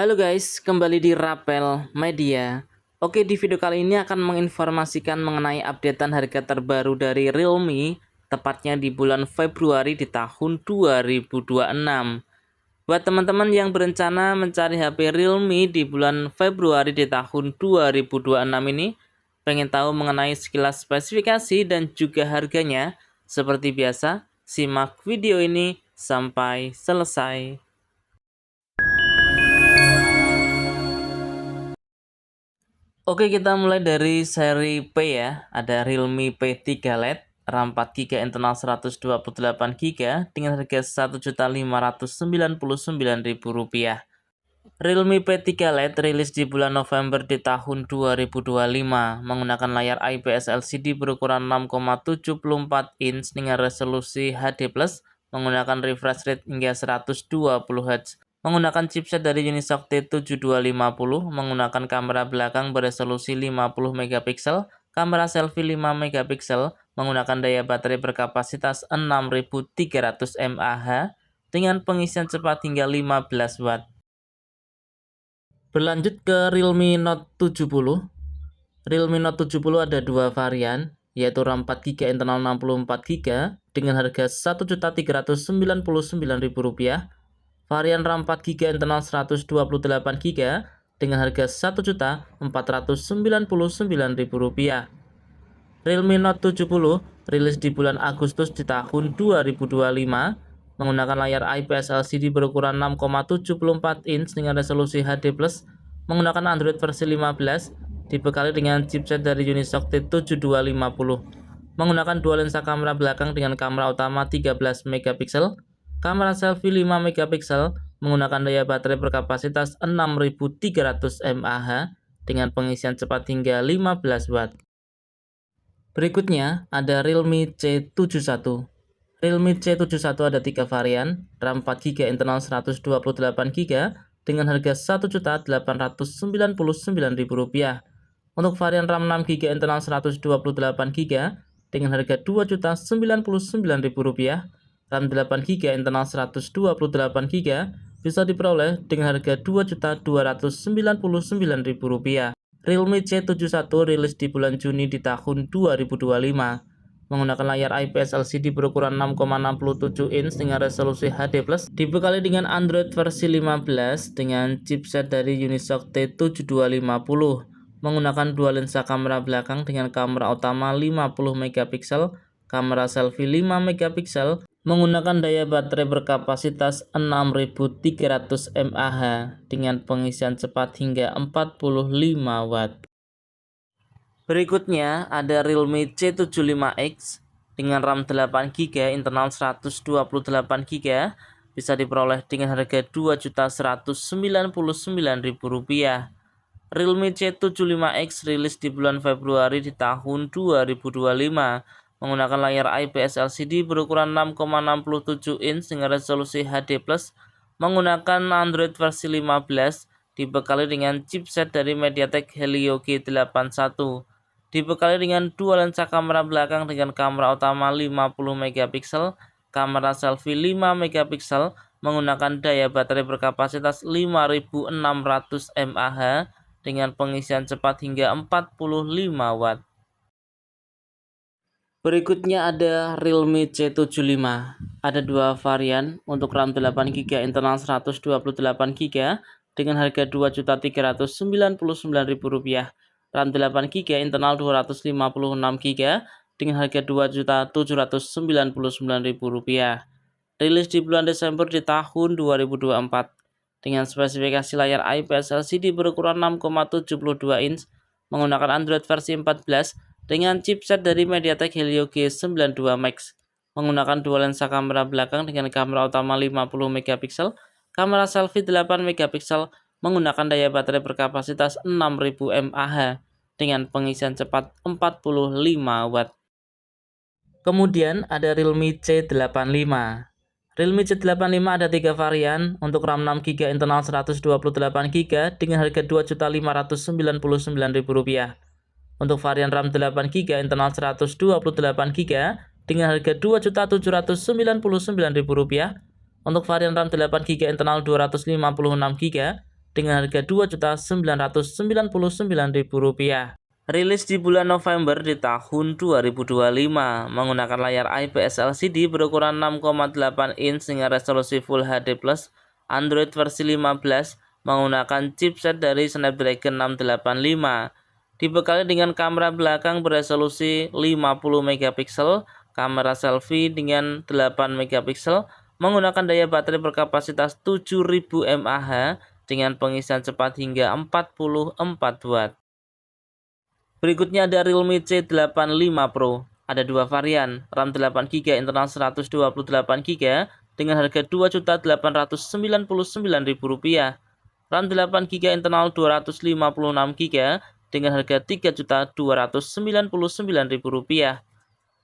Halo guys, kembali di Rapel Media. Oke, di video kali ini akan menginformasikan mengenai updatean harga terbaru dari Realme, tepatnya di bulan Februari di tahun 2026. Buat teman-teman yang berencana mencari HP Realme di bulan Februari di tahun 2026 ini, pengen tahu mengenai sekilas spesifikasi dan juga harganya, seperti biasa, simak video ini sampai selesai. Oke, kita mulai dari seri P ya. Ada Realme P3 LED, RAM 4 GB, internal 128 GB dengan harga Rp1.599.000. Realme P3 LED rilis di bulan November di tahun 2025 menggunakan layar IPS LCD berukuran 6,74 inch dengan resolusi HD+, menggunakan refresh rate hingga 120 Hz. Menggunakan chipset dari Unisoc T7250, menggunakan kamera belakang beresolusi 50 megapiksel, kamera selfie 5 megapiksel, menggunakan daya baterai berkapasitas 6300 mAh dengan pengisian cepat hingga 15 watt. Berlanjut ke Realme Note 70. Realme Note 70 ada dua varian, yaitu RAM 4 GB, internal 64 GB dengan harga Rp1.399.000. Varian RAM 4 GB, internal 128 GB dengan harga Rp1.499.000. Realme Note 70 rilis di bulan Agustus di tahun 2025 menggunakan layar IPS LCD berukuran 6,74 inch dengan resolusi HD+, menggunakan Android versi 15, dibekali dengan chipset dari Unisoc T7250, menggunakan dua lensa kamera belakang dengan kamera utama 13 megapiksel, kamera selfie 5 megapiksel, menggunakan daya baterai berkapasitas 6300 mAh dengan pengisian cepat hingga 15 watt. Berikutnya ada Realme C71. Realme C71 ada tiga varian, RAM 4 GB, internal 128 GB dengan harga Rp1.899.000. Untuk varian RAM 6 GB, internal 128 GB dengan harga Rp2.099.000. RAM 8 GB, internal 128 GB bisa diperoleh dengan harga Rp2.299.000. Realme C71 rilis di bulan Juni di tahun 2025 menggunakan layar IPS LCD berukuran 6,67 inch dengan resolusi HD+, dibekali dengan Android versi 15 dengan chipset dari Unisoc T7250, menggunakan dua lensa kamera belakang dengan kamera utama 50 megapiksel, kamera selfie 5 megapiksel, menggunakan daya baterai berkapasitas 6300 mAh dengan pengisian cepat hingga 45 watt. Berikutnya ada Realme C75X dengan RAM 8 GB, internal 128 GB bisa diperoleh dengan harga Rp2.199.000. Realme C75X rilis di bulan Februari di tahun 2025 menggunakan layar IPS LCD berukuran 6,67 inch dengan resolusi HD+, menggunakan Android versi 15, dibekali dengan chipset dari MediaTek Helio G81, dibekali dengan dua lensa kamera belakang dengan kamera utama 50 megapiksel, kamera selfie 5 megapiksel, menggunakan daya baterai berkapasitas 5600 mAh dengan pengisian cepat hingga 45 watt. Berikutnya ada Realme C75. Ada dua varian untuk RAM 8 GB, internal 128 GB dengan harga Rp2.399.000. RAM 8 GB, internal 256 GB dengan harga Rp2.799.000. Rilis di bulan Desember di tahun 2024 dengan spesifikasi layar IPS LCD berukuran 6,72 inch, menggunakan Android versi 14 dengan chipset dari MediaTek Helio G92 Max, menggunakan dua lensa kamera belakang dengan kamera utama 50 megapiksel, kamera selfie 8 megapiksel, menggunakan daya baterai berkapasitas 6000 mAh dengan pengisian cepat 45 watt. Kemudian ada Realme C85. Realme C85 ada tiga varian untuk RAM 6 GB, internal 128 GB dengan harga Rp2.599.000. Untuk varian RAM 8 GB, internal 128 GB dengan harga Rp2.799.000. Untuk varian RAM 8 GB, internal 256 GB dengan harga Rp2.999.000. Rilis di bulan November di tahun 2025 menggunakan layar IPS LCD berukuran 6,8 inch dengan resolusi Full HD+, Android versi 15 menggunakan chipset dari Snapdragon 685. Dibekali dengan kamera belakang beresolusi 50 megapiksel, kamera selfie dengan 8 megapiksel, menggunakan daya baterai berkapasitas 7000 mAh dengan pengisian cepat hingga 44 watt. Berikutnya ada Realme C85 Pro. Ada dua varian, RAM 8GB, internal 128GB dengan harga Rp2.899.000. RAM 8GB, internal 256GB dengan harga Rp3.299.000.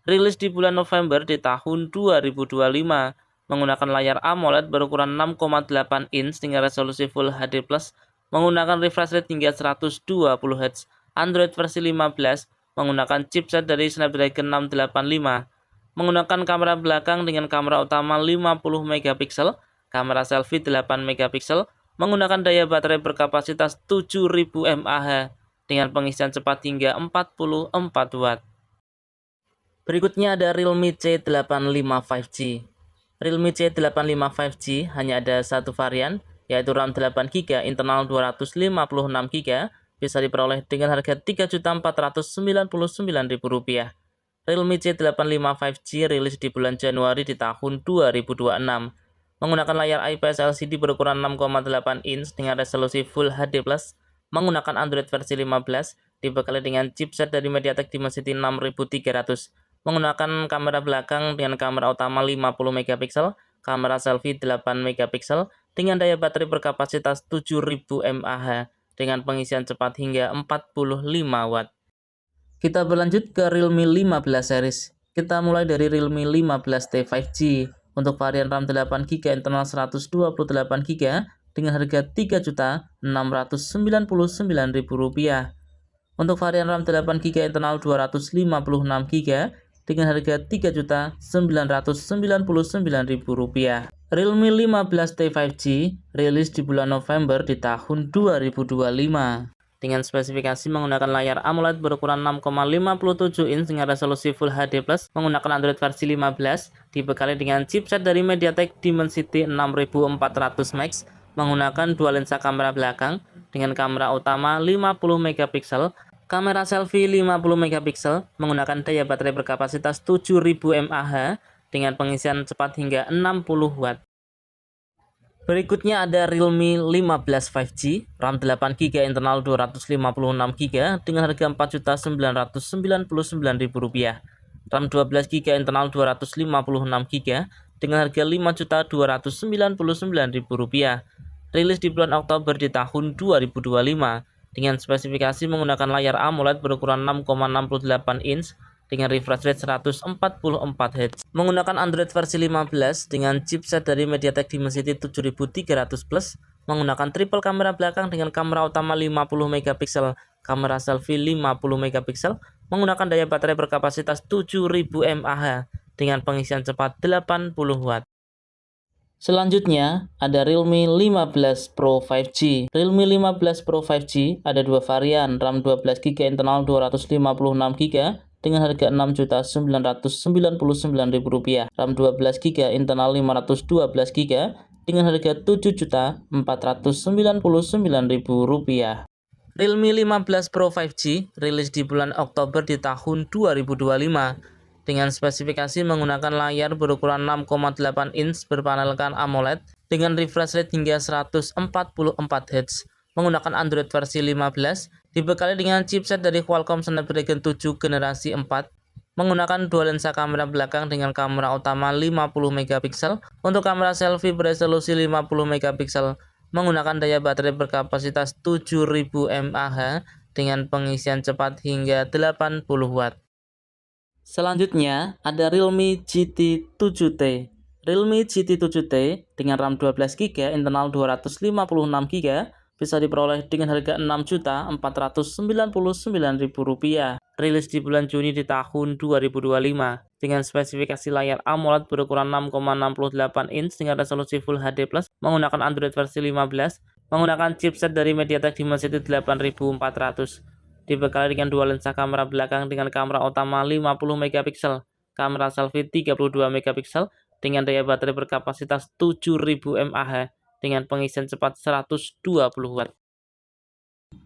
Rilis di bulan November di tahun 2025 menggunakan layar AMOLED berukuran 6,8 inch dengan resolusi Full HD+, menggunakan refresh rate hingga 120Hz. Android versi 15 menggunakan chipset dari Snapdragon 685, menggunakan kamera belakang dengan kamera utama 50 megapiksel, kamera selfie 8 megapiksel, menggunakan daya baterai berkapasitas 7000 mAh dengan pengisian cepat hingga 44 watt. Berikutnya ada Realme C85 5G. Realme C85 5G hanya ada satu varian, yaitu RAM 8GB, internal 256GB, bisa diperoleh dengan harga Rp3.499.000. Realme C85 5G rilis di bulan Januari di tahun 2026. Menggunakan layar IPS LCD berukuran 6,8 inch dengan resolusi Full HD+, menggunakan Android versi 15, dibekali dengan chipset dari MediaTek Dimensity 6300, menggunakan kamera belakang dengan kamera utama 50 megapiksel, kamera selfie 8 megapiksel dengan daya baterai berkapasitas 7000 mAh dengan pengisian cepat hingga 45 watt. Kita berlanjut ke Realme 15 series. Kita mulai dari Realme 15T 5G. Untuk varian RAM 8GB, internal 128GB dengan harga Rp3.699.000. Untuk varian RAM 8GB, internal 256GB dengan harga Rp3.999.000. Realme 15T 5G rilis di bulan November di tahun 2025 dengan spesifikasi menggunakan layar AMOLED berukuran 6,57 inch dengan resolusi Full HD+, menggunakan Android versi 15, dibekali dengan chipset dari MediaTek Dimensity 6400 Max, menggunakan dua lensa kamera belakang dengan kamera utama 50 megapiksel, kamera selfie 50 megapiksel, menggunakan daya baterai berkapasitas 7000 mAh dengan pengisian cepat hingga 60 watt. Berikutnya ada Realme 15 5G, RAM 8GB, internal 256GB dengan harga Rp4.999.000. RAM 12GB, internal 256GB dengan harga Rp5.299.000. Rilis di bulan Oktober di tahun 2025 dengan spesifikasi menggunakan layar AMOLED berukuran 6,68 inch dengan refresh rate 144Hz, menggunakan Android versi 15 dengan chipset dari MediaTek Dimensity 7300+, menggunakan triple kamera belakang dengan kamera utama 50 megapiksel, kamera selfie 50 megapiksel, menggunakan daya baterai berkapasitas 7000 mAh dengan pengisian cepat 80 watt. Selanjutnya ada Realme 15 Pro 5G. Realme 15 Pro 5G ada dua varian, RAM 12GB, internal 256GB dengan harga Rp6.999.000. RAM 12GB, internal 512GB dengan harga Rp7.499.000. Realme 15 Pro 5G rilis di bulan Oktober di tahun 2025 dengan spesifikasi menggunakan layar berukuran 6,8 inch berpanelkan AMOLED dengan refresh rate hingga 144Hz, menggunakan Android versi 15, dibekali dengan chipset dari Qualcomm Snapdragon 7 generasi 4, menggunakan dua lensa kamera belakang dengan kamera utama 50 megapiksel, untuk kamera selfie beresolusi 50 megapiksel, menggunakan daya baterai berkapasitas 7000 mAh dengan pengisian cepat hingga 80 watt. Selanjutnya ada Realme GT 7T. Realme GT 7T dengan RAM 12GB, internal 256GB bisa diperoleh dengan harga Rp6.499.000. Rilis di bulan Juni di tahun 2025 dengan spesifikasi layar AMOLED berukuran 6,68 inch dengan resolusi Full HD+, menggunakan Android versi 15, menggunakan chipset dari MediaTek Dimensity 8400. Dibekali dengan dua lensa kamera belakang dengan kamera utama 50 megapiksel, kamera selfie 32 megapiksel dengan daya baterai berkapasitas 7000 mAh dengan pengisian cepat 120 Watt.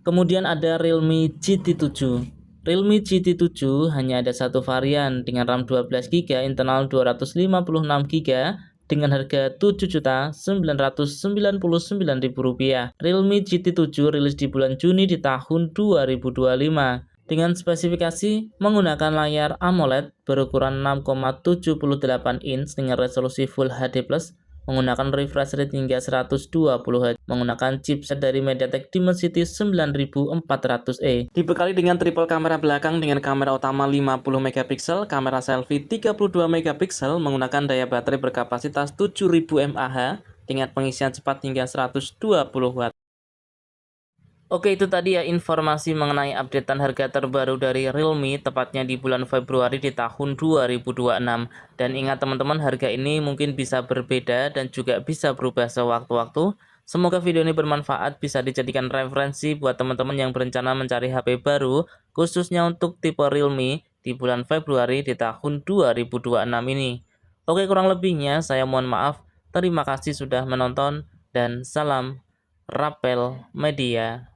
Kemudian ada Realme GT7. Realme GT7 hanya ada satu varian dengan RAM 12GB, internal 256GB dengan harga Rp7.999.000. Realme GT7 rilis di bulan Juni di tahun 2025 dengan spesifikasi menggunakan layar AMOLED berukuran 6,78 inch dengan resolusi Full HD+, menggunakan refresh rate hingga 120Hz, menggunakan chipset dari MediaTek Dimensity 9400E. Dibekali dengan triple kamera belakang dengan kamera utama 50 megapiksel, kamera selfie 32 megapiksel, menggunakan daya baterai berkapasitas 7000 mAh dengan pengisian cepat hingga 120 Watt. Oke, itu tadi ya informasi mengenai updatean harga terbaru dari Realme tepatnya di bulan Februari di tahun 2026. Dan ingat teman-teman, harga ini mungkin bisa berbeda dan juga bisa berubah sewaktu-waktu. Semoga video ini bermanfaat, bisa dijadikan referensi buat teman-teman yang berencana mencari HP baru khususnya untuk tipe Realme di bulan Februari di tahun 2026 ini. Oke, kurang lebihnya saya mohon maaf. Terima kasih sudah menonton dan salam Rapel Media.